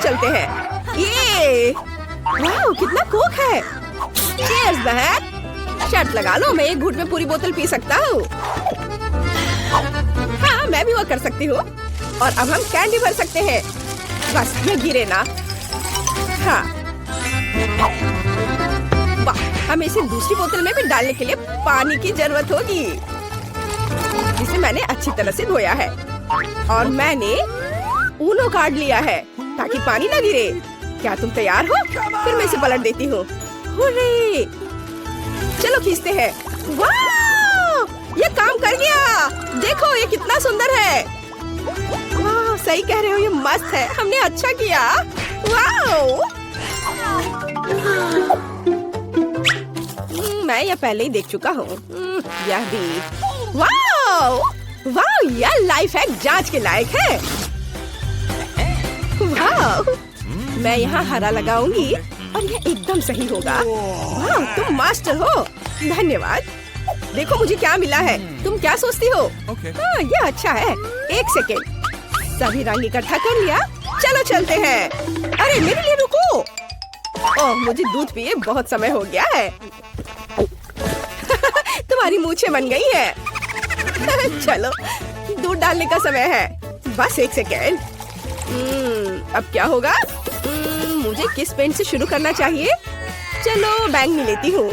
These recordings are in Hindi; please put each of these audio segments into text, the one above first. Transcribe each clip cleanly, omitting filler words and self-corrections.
चलते हैं। ये वाह कितना कोक है। चीयर्स बहन। शर्त लगा लो, मैं एक घूंट में पूरी बोतल पी सकता हूँ। हाँ मैं भी वो कर सकती हूँ। और अब हम कैंडी भर सकते हैं। बस ये गिरे ना। हाँ वाह, हमें इसे दूसरी बोतल में भी डालने के लिए पानी की जरूरत होगी, जिसे मैंने अच्छी तरह से धोया है। और मैंने ऊनो कार्ड लिया है ताकि पानी ना गिरे। क्या तुम तैयार हो? फिर मैं इसे पलट देती हूँ। हुर्रे! चलो खींचते हैं। वाह! ये काम कर गया। देखो ये कितना सुंदर है। वाह सही कह रहे हो, ये मस्त है। हमने अच्छा किया। वाह! मैं यह पहले ही देख चुका हूँ। यह भी। वाह! वाह यह लाइफ हैक जांच के लायक है। वाह! मैं यहाँ हरा लगाऊंगी और यह एकदम सही होगा। वाह तुम मास्टर हो। धन्यवाद। देखो मुझे क्या मिला है। तुम क्या सोचती हो? हाँ यह अच्छा है। एक सेकेंड, सभी रंग इकट्ठा कर लिया। चलो चलते हैं। अरे मेरे लिए रुको। ओह मुझे दूध पिए बहुत समय हो गया है। तुम्हारी मूछें बन गई है। चलो दूध डालने का समय है। बस एक सेकेंड। अब क्या होगा? मुझे किस पेंट से शुरू करना चाहिए? चलो बैंगनी लेती हूँ।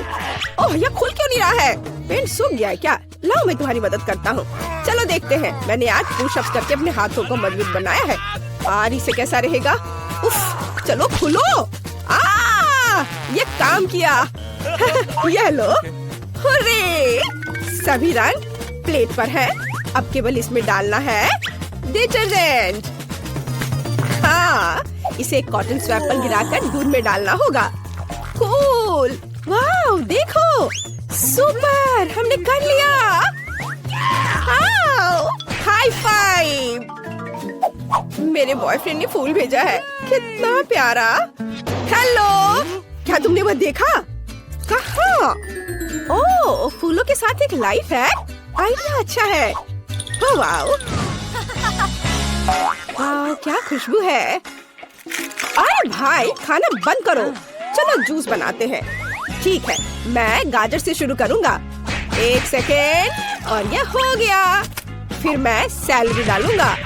ओह यह खुल क्यों नहीं रहा है? पेंट सूख गया है क्या? लाओ मैं तुम्हारी मदद करता हूँ। चलो देखते हैं। मैंने आज पुशअप्स करके अपने हाथों को मजबूत बनाया है। और इसे कैसा रहेगा? उफ, चलो खुलो। ये काम किया। यह लो। हुर्रे! सभी रंग प्लेट पर है। अब केवल इसमें डालना है डिटर्जेंट। हाँ इसे एक कॉटन स्वैप पर गिराकर दूध में डालना होगा। कूल! वाह देखो, सुपर! हमने कर लिया। High five! मेरे बॉयफ्रेंड ने फूल भेजा है। कितना प्यारा। हेलो, क्या तुमने वह देखा? कहाँ? ओह फूलों के साथ एक लाइफ है। आइडिया अच्छा है। Oh wow! वाह क्या खुशबू है। अरे भाई खाना बंद करो। चलो जूस बनाते हैं। ठीक है, मैं गाजर से शुरू करूँगा। एक सेकेंड, और यह हो गया। फिर मैं सैलरी डालूंगा।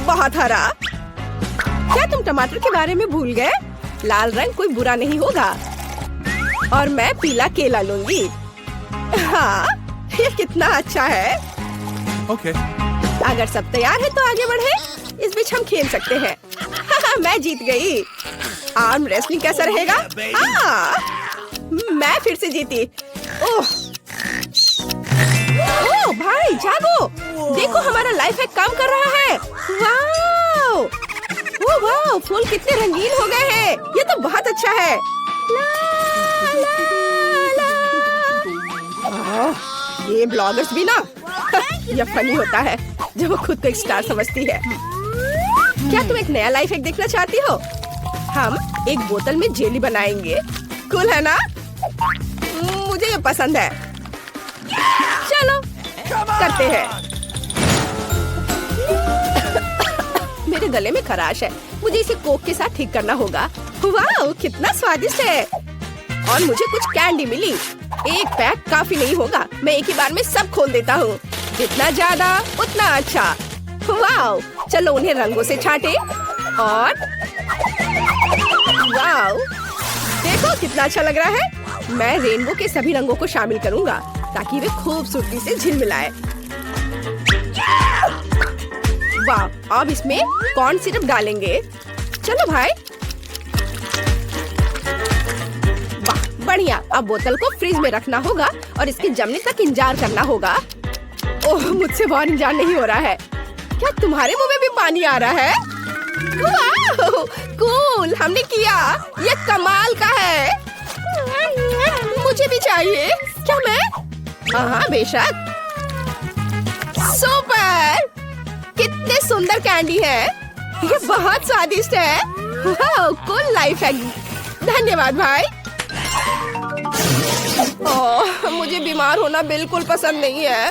बहुत हरा। क्या तुम टमाटर के बारे में भूल गए? लाल रंग कोई बुरा नहीं होगा। और मैं पीला केला लूंगी। हाँ ये कितना अच्छा है। ओके। अगर सब तैयार है तो आगे बढ़े। इस बीच हम खेल सकते हैं। मैं जीत गई। आर्म रेसलिंग कैसा रहेगा? हाँ मैं फिर से जीती। ओह भाई जागो, देखो हमारा लाइफ हैक काम कर रहा है। वाओ! ओह वाओ, फूल कितने रंगीन हो गए हैं। ये तो बहुत अच्छा है। ला, ला, ला। ये ब्लॉगर्स भी ना यह फनी होता है जब वो खुद को एक स्टार समझती है। क्या तुम एक नया लाइफ हैक देखना चाहती हो? हम एक बोतल में जेली बनाएंगे। कूल है ना? मुझे ये पसंद है। चलो करते हैं। मेरे गले में खराश है। मुझे इसे कोक के साथ ठीक करना होगा। वाह कितना स्वादिष्ट है। और मुझे कुछ कैंडी मिली। एक पैक काफी नहीं होगा। मैं एक ही बार में सब खोल देता हूँ। जितना ज्यादा उतना अच्छा। वाह चलो उन्हें रंगों से छांटे। और वाह देखो कितना अच्छा लग रहा है। मैं रेनबो के सभी रंगों को शामिल करूँगा ताकि वे खूबसूरती से झिलमिलाए। वाह अब इसमें कॉर्न सिरप डालेंगे। चलो भाई। वाह बढ़िया। अब बोतल को फ्रिज में रखना होगा और इसके जमने तक इंतजार करना होगा। ओह मुझसे बहुत इंतजार नहीं हो रहा है। क्या तुम्हारे मुंह में भी पानी आ रहा है? वाह कूल, हमने किया। ये कमाल का है। मुझे भी चाहिए। क्या मैं? हाँ बेशक। सुपर! कितने सुंदर कैंडी है। ये बहुत स्वादिष्ट है। वाह कूल लाइफ है। धन्यवाद भाई। ओह मुझे बीमार होना बिल्कुल पसंद नहीं है।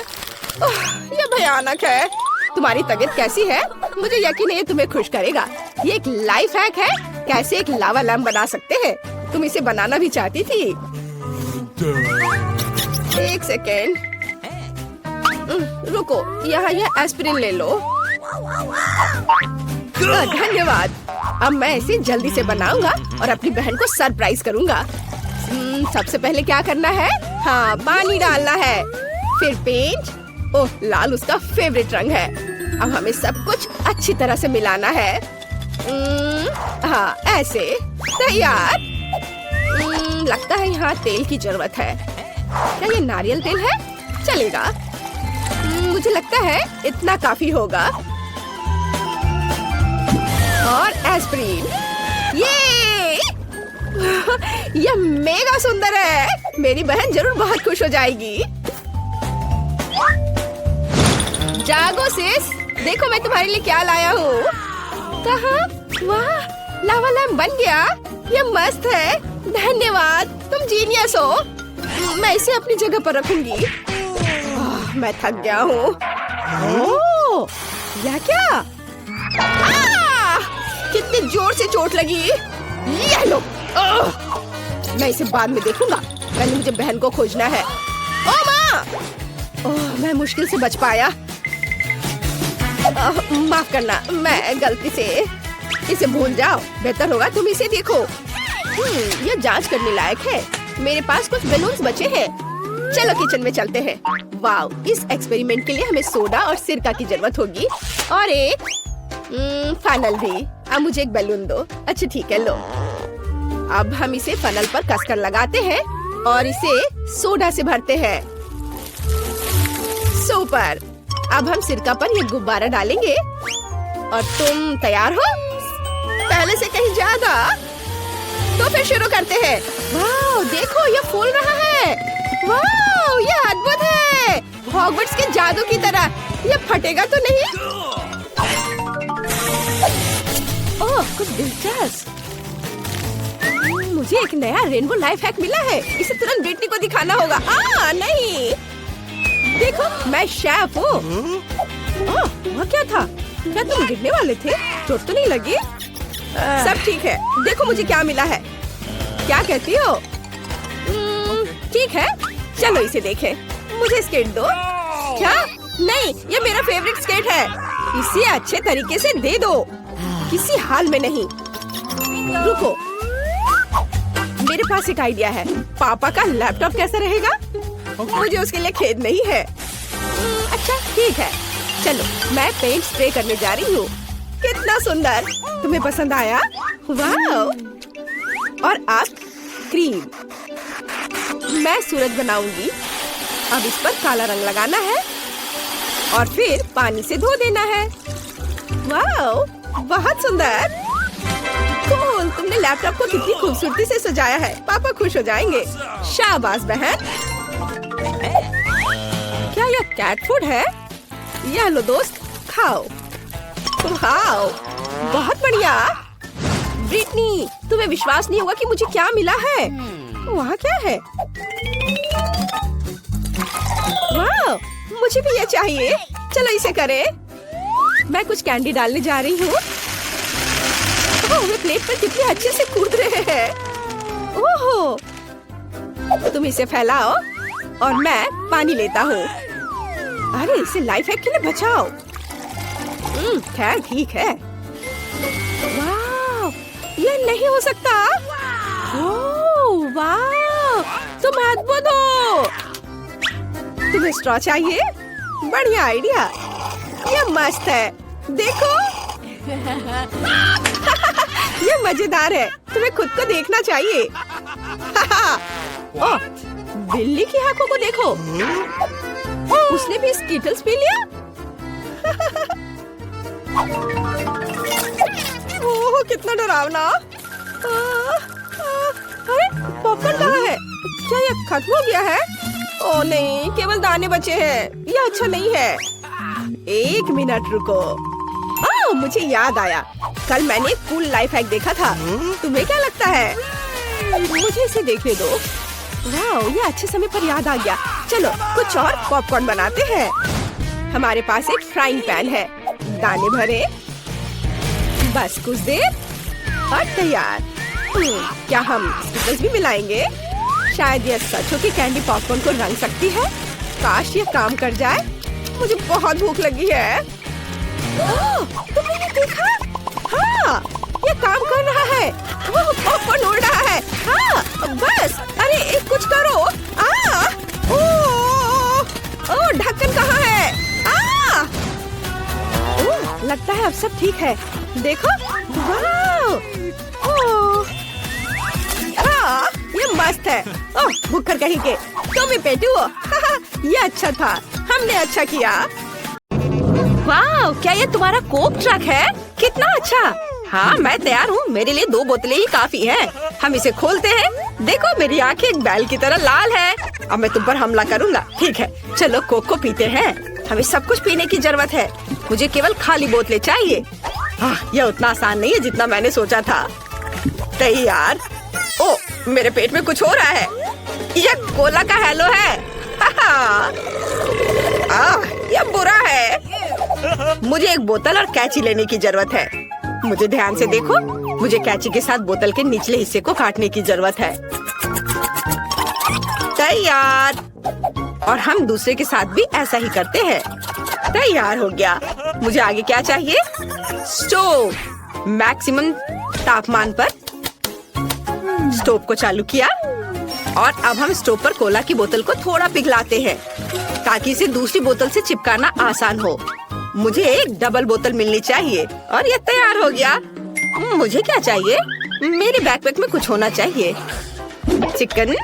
ओह ये भयानक है। तुम्हारी तबीयत कैसी है? मुझे यकीन है ये तुम्हें खुश करेगा। ये एक लाइफ हैक है। कैसे एक लावा लैम्प बना सकते हैं। तुम इसे बनाना भी चाहती थी। एक सेकेंड, रुको, यहाँ यह एस्पिरिन ले लो। धन्यवाद। अब मैं इसे जल्दी से बनाऊंगा और अपनी बहन को सरप्राइज करूंगा। सबसे पहले क्या करना है? हाँ, पानी डालना है, फिर पेंट। ओह, लाल उसका फेवरेट रंग है। अब हमें सब कुछ अच्छी तरह से मिलाना है। हाँ, ऐसे तैयार। लगता है यहाँ तेल की जरूरत है। क्या ये नारियल तेल है? चलेगा। मुझे लगता है इतना काफी होगा। और एस्पिरिन। यह मेगा सुंदर है। मेरी बहन जरूर बहुत खुश हो जाएगी। जागो सिस, देखो मैं तुम्हारे लिए क्या लाया हूँ। कहाँ? वाह, लावा लैम्प बन गया। यह मस्त है। धन्यवाद, तुम जीनियस हो। मैं इसे अपनी जगह पर रखूंगी। मैं थक गया हूँ। ओह, यह क्या? कितनी जोर से चोट लगी। ये लो। मैं इसे बाद में देखूंगा। पहले मुझे बहन को खोजना है। ओ माँ! मैं मुश्किल से बच पाया। माफ करना, मैं गलती से। इसे भूल जाओ। बेहतर होगा तुम इसे देखो। यह जांच करने लायक है। मेरे पास कुछ बैलून्स बचे हैं। चलो किचन में चलते हैं। वाओ, इस एक्सपेरिमेंट के लिए हमें सोडा और सिरका की जरूरत होगी और एक फनल भी। अब मुझे एक बैलून दो। अच्छा ठीक है, लो। अब हम इसे फनल पर कसकर लगाते हैं और इसे सोडा से भरते हैं। सुपर। अब हम सिरका पर ये गुब्बारा डालेंगे और तुम तैयार हो? पहले से कहीं ज्यादा। तो फिर शुरू करते हैं। वाह, देखो ये फूल रहा है। वाह, ये अद्भुत है। हॉगवर्ट्स के जादू की तरह। ये फटेगा तो नहीं? ओह, कुछ दिलचस्प। मुझे एक नया रेनबो लाइफ हैक मिला है। इसे तुरंत ब्रिटनी को दिखाना होगा। नहीं, देखो मैं शेफ हूँ। वह क्या था? क्या तुम गिरने वाले थे? चोट तो नहीं लगी? सब ठीक है। देखो मुझे क्या मिला है। क्या कहती हो? ठीक है, चलो इसे देखें। मुझे स्केट दो। क्या? नहीं, ये मेरा फेवरेट स्केट है। इसे अच्छे तरीके से दे दो। किसी हाल में नहीं। रुको, मेरे पास एक आइडिया है। पापा का लैपटॉप कैसा रहेगा? मुझे उसके लिए खेद नहीं है। अच्छा ठीक है, चलो मैं पेंट स्प्रे करने जा रही हूँ। कितना सुंदर। तुम्हें पसंद आया? वाह। और अब क्रीम। मैं सूरज बनाऊंगी। अब इस पर काला रंग लगाना है और फिर पानी से धो देना है। वाह, बहुत सुंदर। कूल, तुमने लैपटॉप को कितनी खूबसूरती से सजाया है। पापा खुश हो जाएंगे। शाबाश बहन। क्या यह कैट फूड है? यह लो दोस्त, खाओ। वाह, बहुत बढ़िया। ब्रिटनी, तुम्हें विश्वास नहीं होगा कि मुझे क्या मिला है। वहाँ क्या है? वाह, मुझे भी ये चाहिए। चलो इसे करें। मैं कुछ कैंडी डालने जा रही हूँ। वे प्लेट पर कितने अच्छे से कूद रहे हैं। ओहो, तुम इसे फैलाओ और मैं पानी लेता हूँ। अरे इसे लाइफ हैक के लिए बचाओ। खैर ठीक है। वाह, ये नहीं हो सकता। ओह वाह, तुम अद्भुत हो। तुम्हें स्ट्रॉ चाहिए? बढ़िया आइडिया। ये मस्त है। देखो। ये मजेदार है। तुम्हें खुद को देखना चाहिए। ओह, बिल्ली की आंखों को देखो। उसने भी स्कीटल्स पी लिया। ओह, कितना डरावना। अरे पॉपकॉर्न कहाँ है? क्या ये खत्म हो गया है? ओह नहीं, केवल दाने बचे हैं। यह अच्छा नहीं है। एक मिनट रुको। मुझे याद आया, कल मैंने एक कूल लाइफ हैक देखा था। तुम्हें क्या लगता है? मुझे इसे देखने दो। वाह, ये अच्छे समय पर याद आ गया। चलो कुछ और पॉपकॉर्न बनाते हैं। हमारे पास एक फ्राइंग पैन है। दाने भरे, बस कुछ देर और तैयार। क्या हम स्टिकर्स भी मिलाएंगे? शायद ये सच हो कि कैंडी पॉपकॉर्न को रंग सकती है। काश ये काम कर जाए। मुझे बहुत भूख लगी है। तुमने ये देखा? हाँ, ये काम कर रहा है। वो पॉपकॉर्न उड़ रहा है। हाँ, बस। अरे कुछ करो। ओह, ढक्कन कहाँ है? लगता है अब सब ठीक है। देखो, वाह! ओह, ये मस्त है। ओह, भूखर कहीं के। तुम ही पेटू हो। ये अच्छा था। हमने अच्छा किया। वाह, क्या ये तुम्हारा कोक ट्रक है? कितना अच्छा। हाँ, मैं तैयार हूँ। मेरे लिए 2 बोतलें ही काफी हैं। हम इसे खोलते हैं। देखो, मेरी आंखें एक बैल की तरह लाल है। अब मैं तुम पर हमला करूँगा। ठीक है, चलो कोक को पीते हैं। हमें सब कुछ पीने की जरूरत है। मुझे केवल खाली बोतलें चाहिए। यह उतना आसान नहीं है जितना मैंने सोचा था। तैयार। ओह, मेरे पेट में कुछ हो रहा है। यह कोला का हेलो है। यह बुरा है। मुझे एक बोतल और कैंची लेने की जरूरत है। मुझे ध्यान से देखो। मुझे कैंची के साथ बोतल के निचले हिस्से को काटने की जरूरत है। तैयार। और हम दूसरे के साथ भी ऐसा ही करते हैं। तैयार हो गया। मुझे आगे क्या चाहिए? स्टोव। मैक्सिमम तापमान पर स्टोव को चालू किया और अब हम स्टोव पर कोला की बोतल को थोड़ा पिघलाते हैं ताकि इसे दूसरी बोतल से चिपकाना आसान हो। मुझे एक डबल बोतल मिलनी चाहिए और ये तैयार हो गया। मुझे क्या चाहिए? मेरे बैकपैक में कुछ होना चाहिए। चिकन?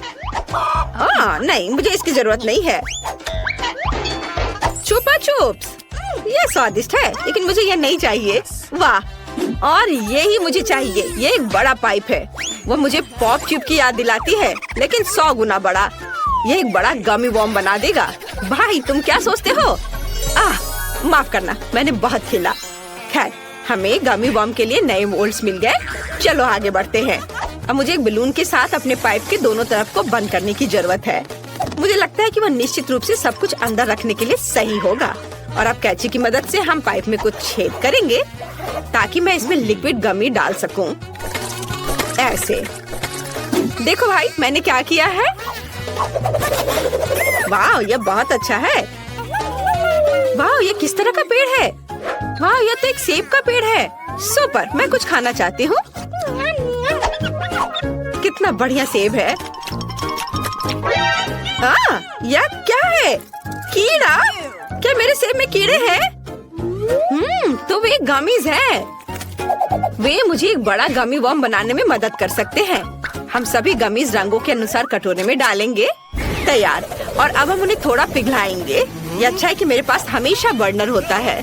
नहीं, मुझे इसकी जरूरत नहीं है। चुपा चुप्स, ये स्वादिष्ट है लेकिन मुझे ये नहीं चाहिए। वाह, और ये ही मुझे चाहिए। ये एक बड़ा पाइप है। वो मुझे पॉप ट्यूब की याद दिलाती है लेकिन 100 गुना बड़ा। ये एक बड़ा गमी वॉर्म बना देगा। भाई, तुम क्या सोचते हो? माफ करना, मैंने बहुत खेला। खैर, हमें गमी वॉर्म के लिए नए मोल्ड्स मिल गए। चलो आगे बढ़ते हैं। अब मुझे एक बलून के साथ अपने पाइप के दोनों तरफ को बंद करने की जरूरत है। मुझे लगता है कि वह निश्चित रूप से सब कुछ अंदर रखने के लिए सही होगा। और अब कैंची की मदद से हम पाइप में कुछ छेद करेंगे ताकि मैं इसमें लिक्विड गमी डाल सकूं। ऐसे। देखो भाई, मैंने क्या किया है। वाह, ये बहुत अच्छा है। वाह, ये किस तरह का पेड़ है? वाह, ये तो एक सेब का पेड़ है। सुपर, मैं कुछ खाना चाहती हूँ। कितना बढ़िया सेब है। यह क्या है? कीड़ा? क्या मेरे सेब में कीड़े हैं? तो वे गमीज हैं। वे मुझे एक बड़ा गमी वॉर्म बनाने में मदद कर सकते हैं। हम सभी गमीज रंगों के अनुसार कटोरे में डालेंगे। तैयार। और अब हम उन्हें थोड़ा पिघलाएंगे। ये अच्छा है कि मेरे पास हमेशा बर्नर होता है।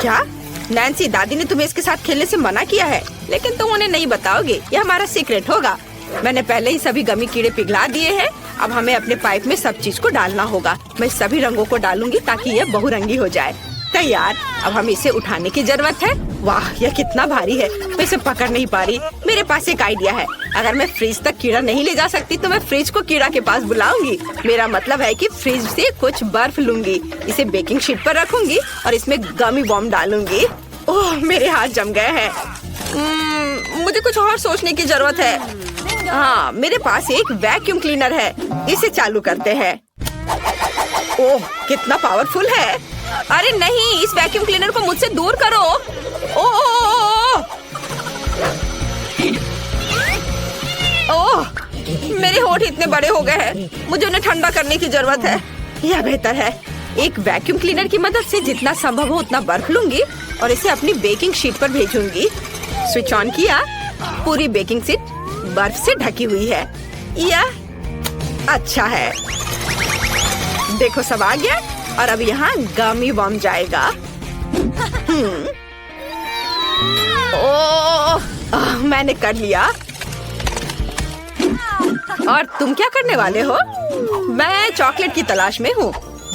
क्या नैन्सी, दादी ने तुम्हें इसके साथ खेलने से मना किया है, लेकिन तुम उन्हें नहीं बताओगे। यह हमारा सीक्रेट होगा। मैंने पहले ही सभी गमी कीड़े पिघला दिए हैं। अब हमें अपने पाइप में सब चीज को डालना होगा। मैं सभी रंगों को डालूंगी ताकि यह बहुरंगी हो जाए। तैयार। अब हमें इसे उठाने की जरूरत है। वाह, यह कितना भारी है। मैं इसे पकड़ नहीं पा रही। मेरे पास एक आइडिया है। अगर मैं फ्रिज तक कीड़ा नहीं ले जा सकती तो मैं फ्रिज को कीड़ा के पास बुलाऊंगी। मेरा मतलब है कि फ्रिज से कुछ बर्फ लूंगी, इसे बेकिंग शीट पर रखूंगी और इसमें गमी वॉर्म डालूंगी। ओह, मेरे हाथ जम गए हैं। मुझे कुछ और सोचने की जरूरत है। हाँ, मेरे पास एक वैक्यूम क्लीनर है। इसे चालू करते हैं। ओह, कितना पावरफुल है। अरे नहीं, इस वैक्यूम क्लीनर को मुझसे दूर करो। ओह, मेरे होंठ इतने बड़े हो गए हैं। मुझे उन्हें ठंडा करने की जरूरत है। यह बेहतर है। एक वैक्यूम क्लीनर की मदद से जितना संभव हो उतना बर्फ लूंगी और इसे अपनी बेकिंग शीट पर भेजूंगी। स्विच ऑन किया। पूरी बेकिंग शीट बर्फ से ढकी हुई है। यह अच्छा है। देखो, सब आ गया और अब यहाँ गमी वॉर्म जाएगा। मैंने कर लिया। और तुम क्या करने वाले हो? मैं चॉकलेट की तलाश में हूँ।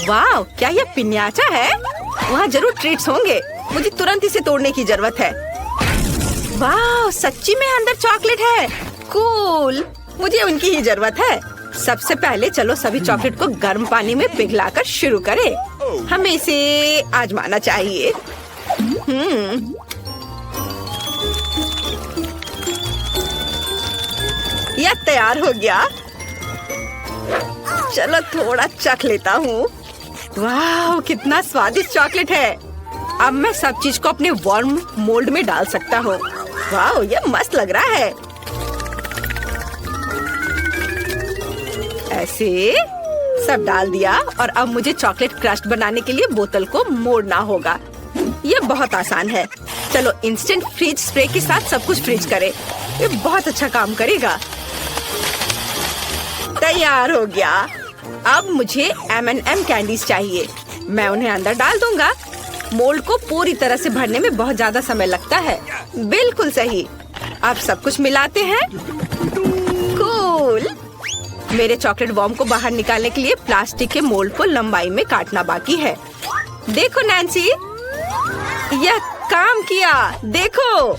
वाह, क्या यह पिन्याचा है? वहाँ जरूर ट्रीट्स होंगे। मुझे तुरंत इसे तोड़ने की जरूरत है। वाह, सच्ची में अंदर चॉकलेट है। कूल, मुझे उनकी ही जरूरत है। सबसे पहले चलो सभी चॉकलेट को गर्म पानी में पिघलाकर शुरू करें। हमें इसे आजमाना चाहिए। यह तैयार हो गया। चलो थोड़ा चख लेता हूँ। वाह, कितना स्वादिष्ट चॉकलेट है। अब मैं सब चीज को अपने वार्म मोल्ड में डाल सकता हूँ। वाह, ये मस्त लग रहा है। ऐसे सब डाल दिया और अब मुझे चॉकलेट क्रस्ट बनाने के लिए बोतल को मोड़ना होगा। ये बहुत आसान है। चलो इंस्टेंट फ्रीज स्प्रे के साथ सब कुछ फ्रीज करें। ये बहुत अच्छा काम करेगा। तैयार हो गया। अब मुझे M&M कैंडीज चाहिए। मैं उन्हें अंदर डाल दूंगा। मोल्ड को पूरी तरह से भरने में बहुत ज्यादा समय लगता है। बिल्कुल सही। अब सब कुछ मिलाते हैं। कूल। मेरे चॉकलेट बॉम्ब को बाहर निकालने के लिए प्लास्टिक के मोल्ड को लंबाई में काटना बाकी है। देखो नैन्सी, यह काम किया। देखो,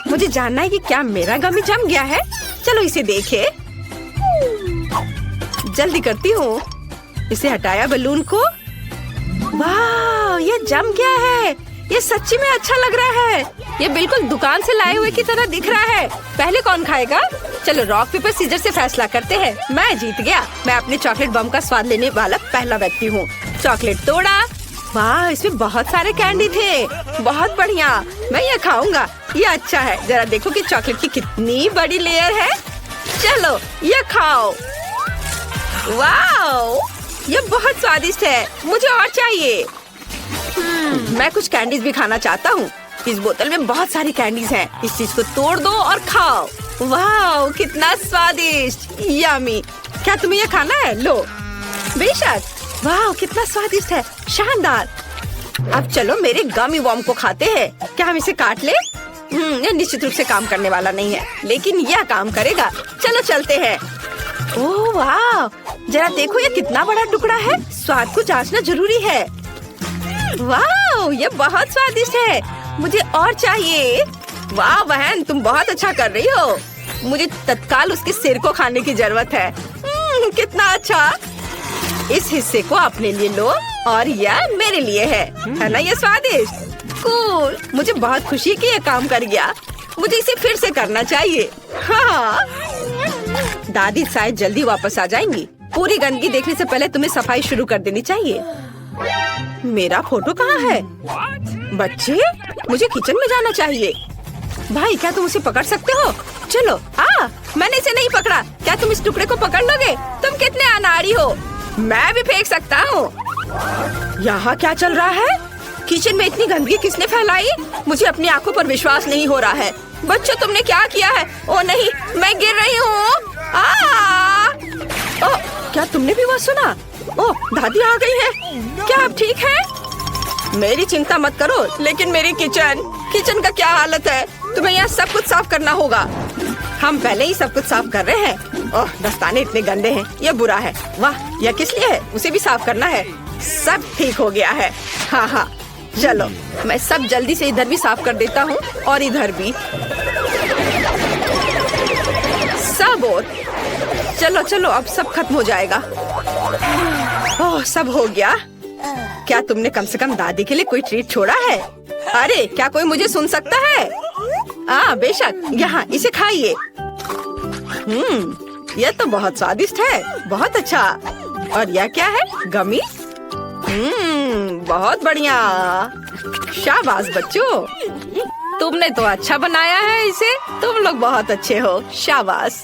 मुझे जानना है कि क्या मेरा गमी जम गया है। चलो इसे देखें। जल्दी करती हूँ। इसे हटाया बलून को। वाह, ये जम गया है। ये सच्ची में अच्छा लग रहा है। ये बिल्कुल दुकान से लाए हुए की तरह दिख रहा है। पहले कौन खाएगा? चलो रॉक पेपर सीजर से फैसला करते हैं। मैं जीत गया। मैं अपने चॉकलेट बम का स्वाद लेने वाला पहला व्यक्ति हूँ। चॉकलेट तोड़ा। वाह, इसमें बहुत सारे कैंडी थे। बहुत बढ़िया, मैं ये खाऊंगा। ये अच्छा है। जरा देखो कि चॉकलेट की कितनी बड़ी लेयर है। चलो ये खाओ। वाह, ये बहुत स्वादिष्ट है। मुझे और चाहिए। मैं कुछ कैंडीज भी खाना चाहता हूँ। इस बोतल में बहुत सारी कैंडीज हैं। इस चीज को तोड़ दो और खाओ। वाह, कितना स्वादिष्ट। यम्मी। क्या तुम्हें ये खाना है? लो। बेशक। वाह, कितना स्वादिष्ट है। शानदार। अब चलो मेरे गमी बॉम को खाते हैं। क्या हम इसे काट ले? यह निश्चित रूप से काम करने वाला नहीं है, लेकिन यह काम करेगा। चलो चलते हैं। ओह वाह, जरा देखो ये कितना बड़ा टुकड़ा है। स्वाद को जांचना जरूरी है। वाह, ये बहुत स्वादिष्ट है। मुझे और चाहिए। वाह बहन, तुम बहुत अच्छा कर रही हो। मुझे तत्काल उसके सिर को खाने की जरूरत है। कितना अच्छा। इस हिस्से को अपने लिए लो और यह मेरे लिए है ना? ये स्वादिष्ट। कूल। मुझे बहुत खुशी है कि ये काम कर गया। मुझे इसे फिर से करना चाहिए। हाँ। दादी शायद जल्दी वापस आ जाएंगी। पूरी गंदगी देखने से पहले तुम्हें सफाई शुरू कर देनी चाहिए। मेरा फोटो कहाँ है? बच्चे, मुझे किचन में जाना चाहिए। भाई, क्या तुम उसे पकड़ सकते हो? चलो। मैंने इसे नहीं पकड़ा। क्या तुम इस टुकड़े को पकड़ लोगे? तुम कितने अनाड़ी हो। मैं भी फेंक सकता हूँ। यहाँ क्या चल रहा है? किचन में इतनी गंदगी किसने फैलाई? मुझे अपनी आंखों पर विश्वास नहीं हो रहा है। बच्चों, तुमने क्या किया है? ओ नहीं, मैं गिर रही हूँ। क्या तुमने भी वो सुना? ओह, दादी आ गई है। क्या आप ठीक है? मेरी चिंता मत करो, लेकिन मेरी किचन का क्या हालत है? तुम्हें यहाँ सब कुछ साफ करना होगा। हम पहले ही सब कुछ साफ कर रहे हैं। ओह, दस्ताने इतने गंदे हैं। ये बुरा है। वाह, यह किस लिए है? उसे भी साफ करना है। सब ठीक हो गया है। हाँ, चलो मैं सब जल्दी से इधर भी साफ कर देता हूँ और इधर भी। सब और चलो अब सब खत्म हो जाएगा। ओह, सब हो गया। क्या तुमने कम से कम दादी के लिए कोई ट्रीट छोड़ा है? अरे, क्या कोई मुझे सुन सकता है? बेशक। यहाँ इसे खाइए। यह तो बहुत स्वादिष्ट है। बहुत अच्छा। और यह क्या है? गमी। बहुत बढ़िया। शाबाश बच्चों, तुमने तो अच्छा बनाया है इसे। तुम लोग बहुत अच्छे हो। शाबाश।